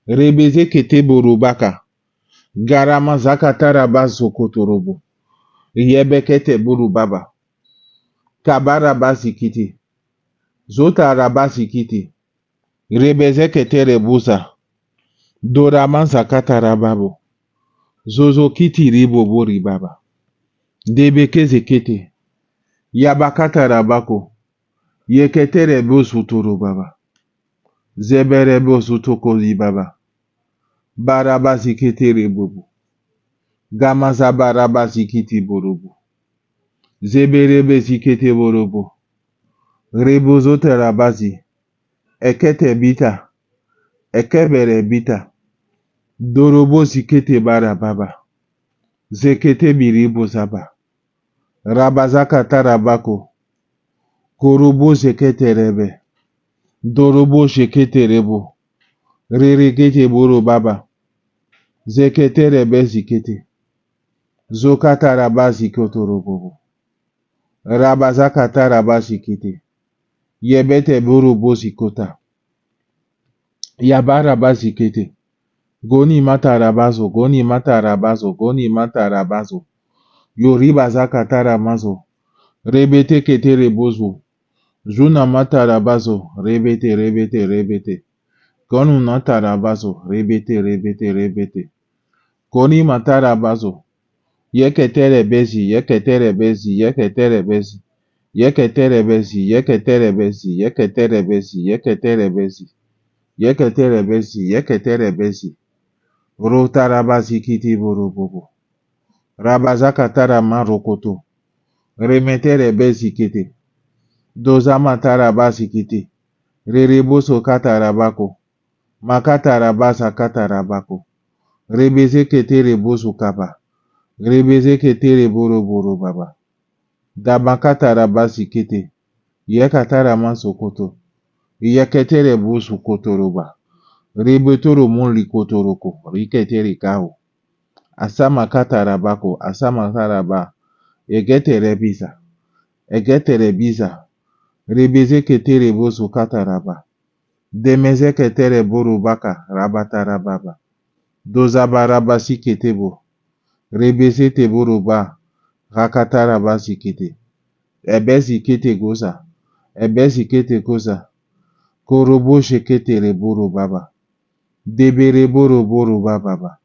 rebezekete borubaka, garama zakatara bazokotorobo, yebekete borubaba, kabara bazikiti, zotara bazikiti, rebezekete rebusa, dorama zakatara babo, zozokiti ribo bori baba, debekezekete, yabakatara bako, yekete rebosutoro baba, zebere bosutoko baba, barabazikete rebobo, gamaza barabazikiti borobo, zeberebe zikete borobo, rebozo terabazi, ekete bita, ekebere bita, dorobo zikete barababa, zekete biribo zaba, rabazaka tarabako, korobo zekete rebe, dorobo zekete rebo, reregete borobaba, zekete rebe zikete, zokata rabazi kotorobobo, rabazaka tarabazikete, yebete borobo zikota, yabara bazikete, goni mata rabazo, goni mata rabazo, goni mata rabazo, yoriba zakatara mazo, rebete kete rebozo, juna mata rabazo, rebete rebete rebete, gonu nata rabazo, rebete rebete rebete, goni mata rabazo, yekete rebezi, yekete rebezi, yekete rebezi, yekete rebezi, yekete rebezi, yekete rebezi, yekete rebezi, yekete rebezi, yekete rebezi, rota rabazi kiti borobobo, rabazakatara marokoto, remete rebezi kete, dozama tarabasi kete, rereboso katarabako, makatarabasa katarabako, rebeze kete reboso kaba, rebeze kete reboroboro baba, dabakatarabasi kete, yekatarama sokoto, yekete reboso kotoroba, rebetoro mon likotoroko, rikete rikaho, asama katarabako, asama taraba, egete rebisa, egete rebisa, rebeze kete reboso kataraba, demeze kete reboro baka, rabatarababa, dozabarabasi ketebo, rebeze teboro ba, rakatarabasi kete, ebezi kete goza, ebezi kete goza, korobo shekete reboro baba, debe reboro boro baba,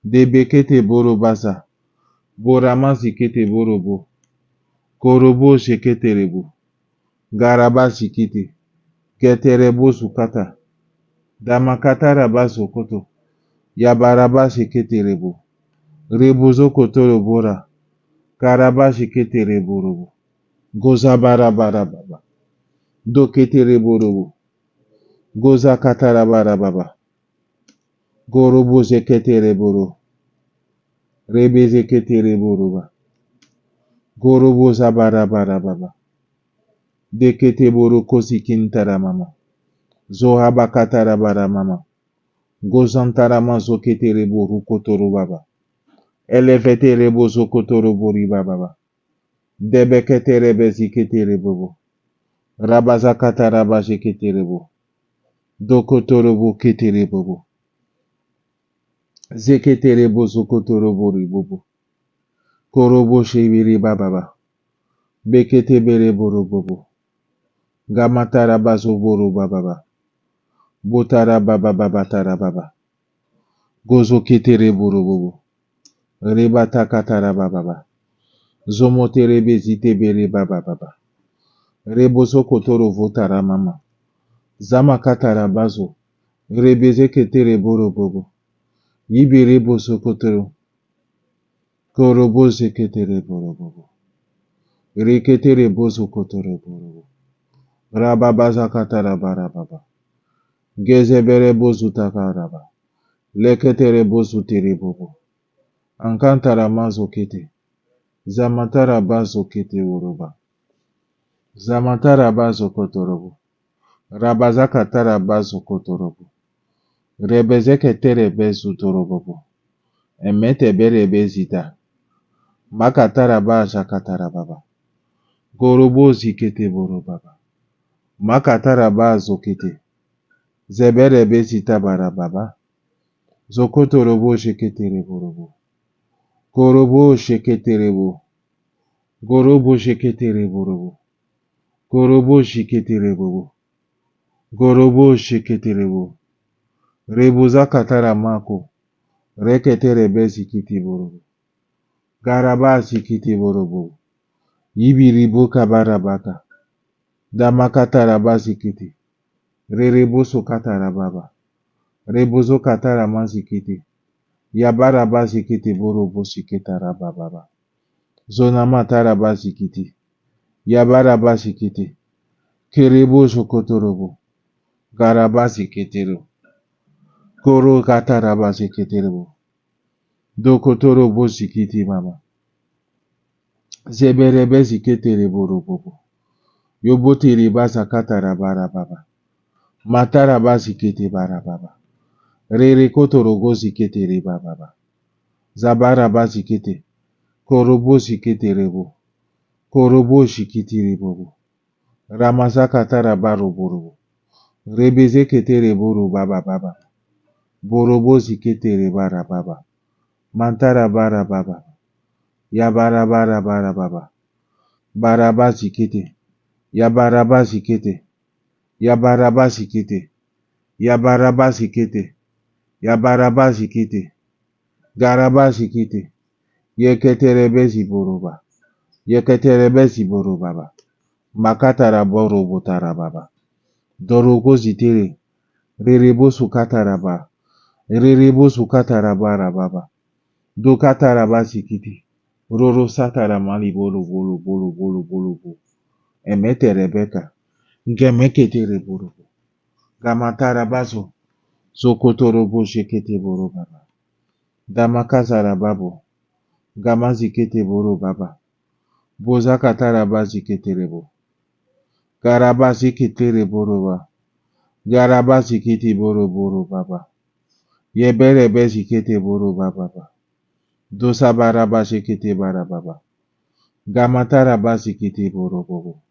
debe kete boro baza, boramasi kete boro bo, korobo shekete rebo, garabasi kete, kete rebo sukata, damakata rabaso koto, yabarabasi kete rebo, rebozo koto robora, karabashi kete rebo robo, goza barabarababa, do kete rebo robo, goza katarabarababa, gorobo zekete reboro, rebeze kete rebo roba, gorobo zabarabarababa, dekete boro kosi kintara mama, zohaba katarabara mama, gozantarama zokete rebo rukotoro baba, elevete rebo zokotoro bori baba, debekete rebezi kete rebo, rabazakata rabaje kete rebo, dokotorobo kete rebo, zekete rebo zokotoro bori bobo, korobo shebiri baba, Bekete bere boro bobo. Gamatara bazo boro bababa. Botara baba baba tara baba. Gozo ketere boro bobo. Rebata katara bababa. Zomotere bezite bere baba baba. Rebozo kotoro votara mama. Zama katara bazo. Rebeze ketere boro bobo. Yibere bozo kotoro. Koroboze ketere boro bobo. Reketere bozo kotoro boro bobo. Rababaza katara barababa. Gezebere bozu takaraba. Leketere bozu tere bobo. Ankantara mazo kete. Zamatara bazo kete uruba. Zamatara bazo kotorobo. Rabazakatara bazo kotorobo. Rebezeke tere bezu torobobo. Emete bere bezita. Makatara baza katara baba. Gorobozi kete boro baba. Makatara bazo kete. Zebere bezita bara baba. Zokotorobo sheketere borobo. Gorobo sheketerebo. Gorobo sheketere borobo. Gorobo sheketerebo. Gorobo sheketerebo. Rebuza katara mako. Reketere bezi kiti borobo. Garabasi kiti borobo. Yibiribo kabarabaka. Damakatara basi kiti. Rereboso katara baba. Rebozo katara masi kiti. Yabara basi kiti borobo shiketara baba. Zona matara basi kiti. Yabara basi kiti. Kerebo shokotorobo. Garabasi ketero. Koro katara basi keterebo. Dokotoro bosi kiti mama. Zebere besi keterebo robobo. Yobotiri basa katara bara baba. Matara basi kete bara baba. Rere kotoro gosi ketere baba. Zabara basi kete. Korobosi keterebo. Koroboshi kitirebo. Ramazaka tara baro borobo. Rebeze ketere boro baba baba. Borobosi ketere bara baba. Mantara bara baba. Yabara bara bara baba. Barabasi kete. Yabarabasi kete. Yabarabasi kete. Yabarabasi kete. Yabarabasi kete. Garabasi kete. Yeketerebezi boroba. Yeketerebezi borobaba. Makatara borobo tarababa. Dorogo zitere. Rerebo sukataraba. Rerebo sukataraba rababa. Dokatarabasi kete. Roro satara mali bolo bolo bolo bolo bolo bolo. Emete Rebeka. Ngemeketere borobo. Gamatara bazo. Zokotorobo shekete boro baba. Damakazara babo. Gamazi kete boro baba. Bozakatara bazi keterebo. Garabazi ketere boro ba. Garabazi kete boro boro baba. Yebere bezi kete boro baba ba. Dosa baraba shekete bara baba. Gamatara bazi kete boro bobo.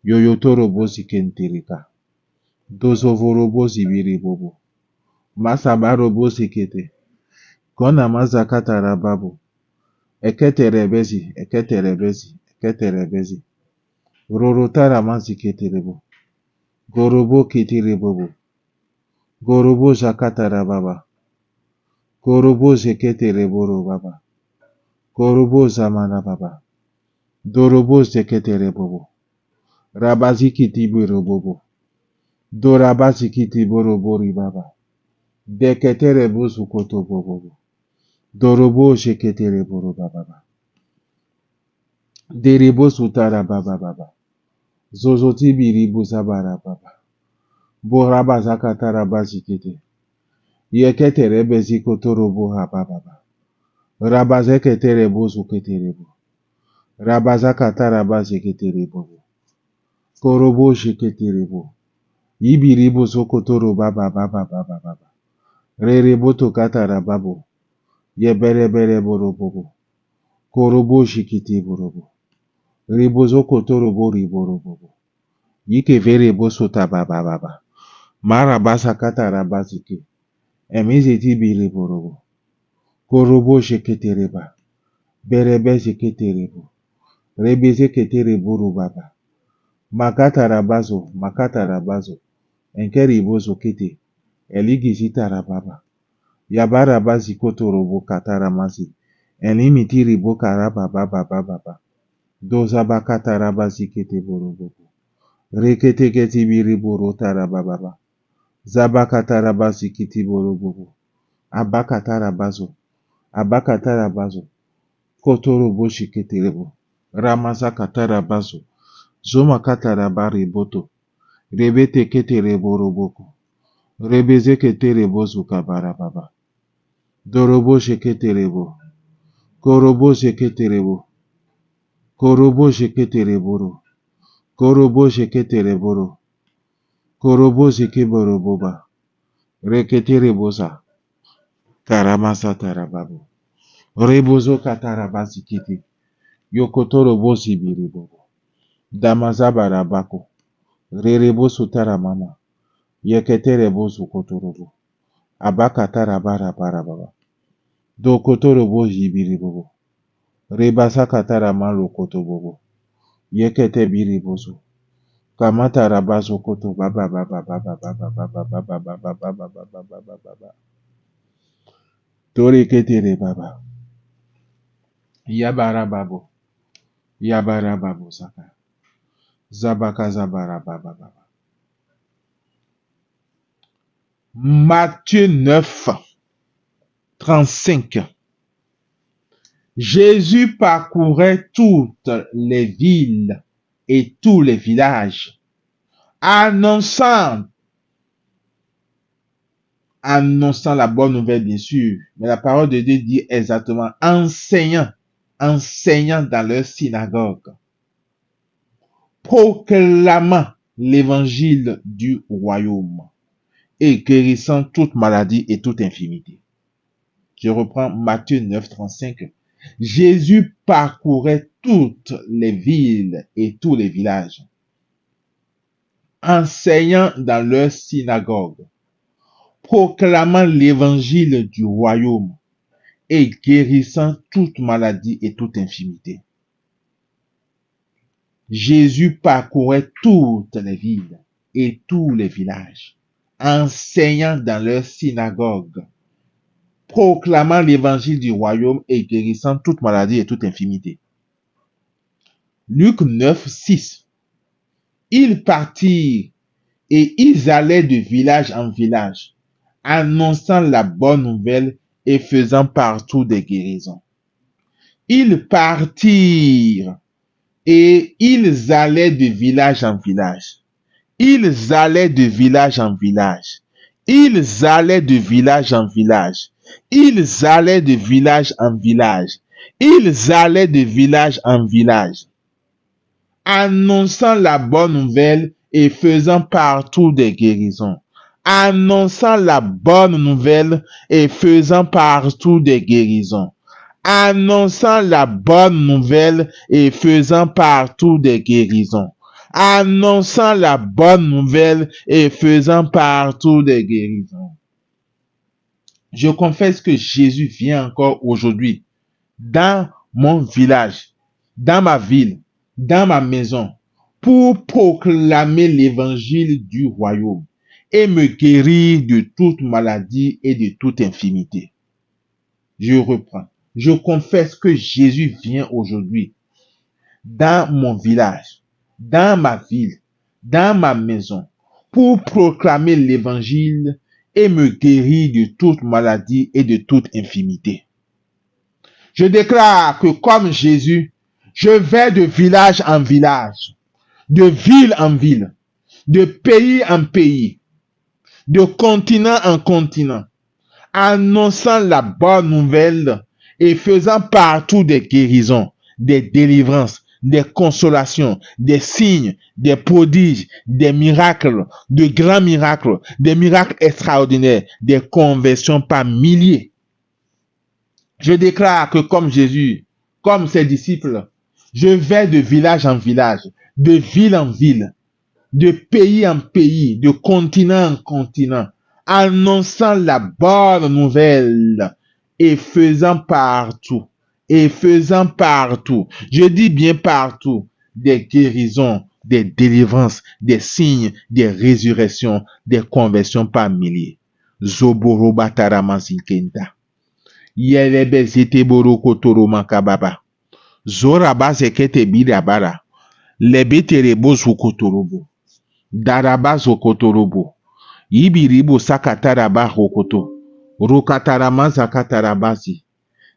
Yoyotoro bozi kenterika. Dozo voro bozi biri bobo. Masabaro bozi kete. Kona mazakatara babo. Eketerebezi, eketerebezi, eketerebezi. Rorotara mazi keterebo. Gorobo keterebo. Gorobo zakatara baba. Gorobo zeketerebo baba. Gorobo zamana baba. Dorobo zeketerebo. Rabazi kitiboro bobo. Dorabazi kitiboro bori baba. Deketerebo zukoto bobo. Dorobo zeketerebo baba. Derebo sutara baba baba. Zozoti biribu zabara baba. Boraba zakatara bazikete. Yeketere bezikotoro boha baba. Rabazeketere bozuketerebo. Rabazakatara baziketerebo. Korobo shiketerebo. Yibiribu zokotoro baba baba baba baba. Rerebo tokatara babo. Yeberebere borobobo. Korobo shikiti borobo. Ribozo kotoro bori borobobo. Yike vere bosota baba baba. Mara basa katara bazike. Emizeti biri borobo. Korobo sheketereba. Berebe sheketerebo. Rebeze ketere buru baba. Makata rabazo, enkeri bozo kete, eligisi tarababa. Yabara bazi koto robo katara masi, elimiti ribo karaba baba baba. Doza bakata rabazi kete borobo. Rekete keti biri boro tarababa. Zabakata rabazi kiti borobo. Abakata rabazo, koto robo shikete rebo. Ramaza katara bazo. Zoma katara bari boto. Rebete kete rebo roboko. Rebeze kete rebo zuka bara baba. Dorobo shekete rebo. Korobo shekete rebo. Korobo shekete reboro. Korobo shekete reboro. Korobo sheke boroboba. Rekete rebosa. Karamasa tarababu. Rebozo katarabasi kete. Yokotoro bosi biribobo. Damaza barabako. Rerebo sutara mama. Yekete rebozo kotorobo. Abakatara bara baba. Do kotoro boji biribobo. Rebasa katara malo kotobobo. Yekete biribozo. Kamata rabazo koto baba baba baba baba baba baba baba baba baba baba. Tori ketere baba. Yabara babo. Yabara babo saka. Zabaka zabara baba baba. Matthieu 9, 35. Jésus parcourait toutes les villes et tous les villages, annonçant la bonne nouvelle, bien sûr, mais la parole de Dieu dit exactement enseignant dans leur synagogue, proclamant l'évangile du royaume et guérissant toute maladie et toute infirmité. Je reprends Matthieu 9, 35. Jésus parcourait toutes les villes et tous les villages, enseignant dans leur synagogue, proclamant l'évangile du royaume et guérissant toute maladie et toute infirmité. Jésus parcourait toutes les villes et tous les villages, enseignant dans leur synagogue, proclamant l'évangile du royaume et guérissant toute maladie et toute infirmité. Luc 9, 6. Ils partirent et ils allaient de village en village, annonçant la bonne nouvelle et faisant partout des guérisons. Ils partirent et ils allaient de village en village. Ils allaient de village en village. Ils allaient de village en village. Ils allaient de village en village. Ils allaient de village en village, annonçant la bonne nouvelle et faisant partout des guérisons. Annonçant la bonne nouvelle et faisant partout des guérisons. Annonçant la bonne nouvelle et faisant partout des guérisons. Annonçant la bonne nouvelle et faisant partout des guérisons. Je confesse que Jésus vient encore aujourd'hui dans mon village, dans ma ville, dans ma maison, pour proclamer l'évangile du royaume et me guérir de toute maladie et de toute infirmité. Je reprends. Je confesse que Jésus vient aujourd'hui dans mon village, dans ma ville, dans ma maison, pour proclamer l'évangile et me guérir de toute maladie et de toute infirmité. Je déclare que comme Jésus, je vais de village en village, de ville en ville, de pays en pays, de continent en continent, annonçant la bonne nouvelle et faisant partout des guérisons, des délivrances, des consolations, des signes, des prodiges, des miracles, de grands miracles, des miracles extraordinaires, des conversions par milliers. Je déclare que comme Jésus, comme ses disciples, je vais de village en village, de ville en ville, de pays en pays, de continent en continent, annonçant la bonne nouvelle et faisant partout et faisant partout, je dis bien partout, des guérisons, des délivrances, des signes, des résurrections, des conversions par milliers. Zoboroba taramazinkenda. Yelebe zete boroko toro makababa. Zoraba zekete bidabara. Lebe terebo zokotorobo. Daraba zokotorobo. Ibiribo sakataraba hokoto. Rokatarama zakatarabazi.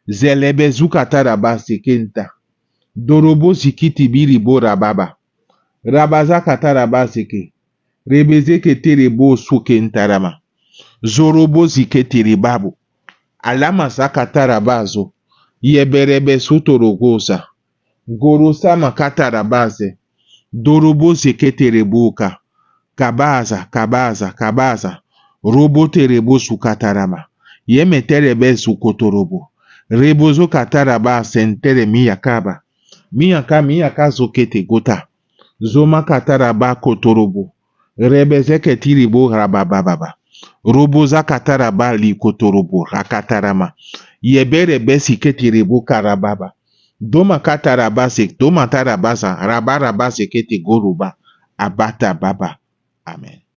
Zelebe zukatarabasi kenta. Dorobo zikiti biribo rababa. Rabaza katarabasi ke. Rebeze ke terebo sukentarama. Zorobo zikete ribabu. Alama zakatarabazo. Yeberebe sutorogoza. Gorosa makatarabaze. Dorobo zikete rebuka. Kabaza. Robo terebo sukatarama. Yeme terebe sukotorobo. Rebozo kataraba sentere miyakaba. Miyaka zokete gota. Zoma kataraba kotorobo. Rebeze ketiribo rabababa. Roboza kataraba li kotorobo rakatarama. Yebere besi ketiribo karababa. Doma katarabase, doma tarabasa, rabarabase kete goruba. Abata baba. Amen.